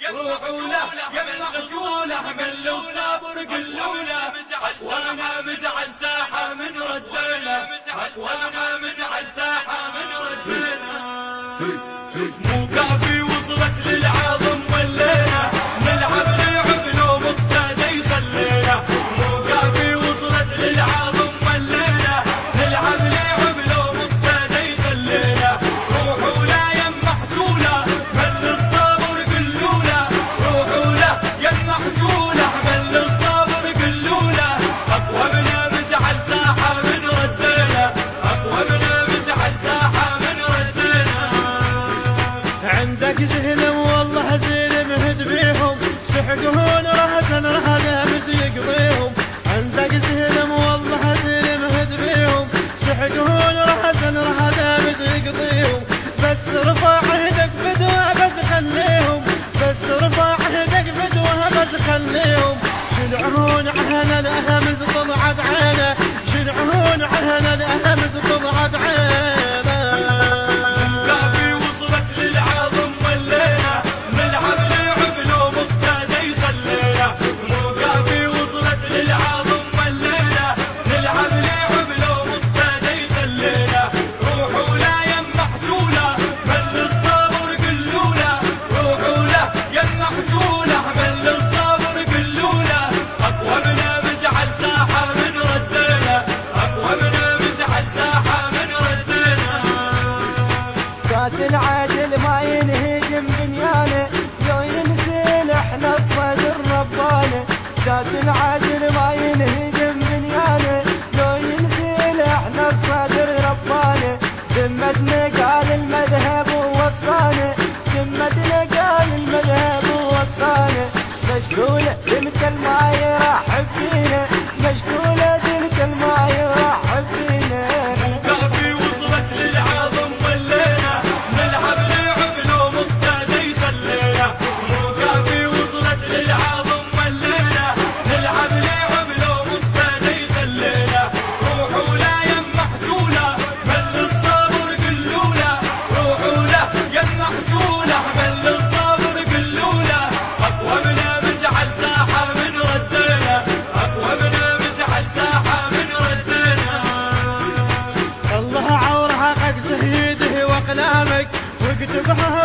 روحوا له يا محجوله من الصبر قلوا له اقوامنا مزعل ساحه من ردينا اقوامنا مزعل ساحه من ردينا مو كافي وصلت للعظم والليله نلعب لعب لو مقتدى يخلينا مو كافي وصلت للعظم والليله نلعب لعب لو مقتدى يخلينا روحوا لا يا محجوله من الصبر قلوا له روحوا له يا محجوله من الصبر قلوا له اقوامنا مزعل ساحه من ردينا اقوامنا مزعل ساحه من ردينا عندك زهلم والله زين مهد بيهم سحقهون رهزن رهدامس يقضيهم عندك زهلم والله زين مهد بيهم سحقهون رهزن رهدامس يقضيهم بس رفع يدك بدوه بس خليهم بس رفع يدك بدوه بس خليهم شلعهون عهنا الأهمز طلعت عينه شلعهون عهنا الأهمز طلعت عينه العاجل ما ينهدم بنيانه لو ينزل احنا الصدر ربانه ساس العاجل ما ينهدم بنيانه لو ينزل احنا الصدر ربانه ذمتنا قال المذهب ووصانه ذمتنا قال المذهب ووصانه مشكوله ذمة ما يرحب فينا مشكوله ذمة ما يرحب فينا واكتبها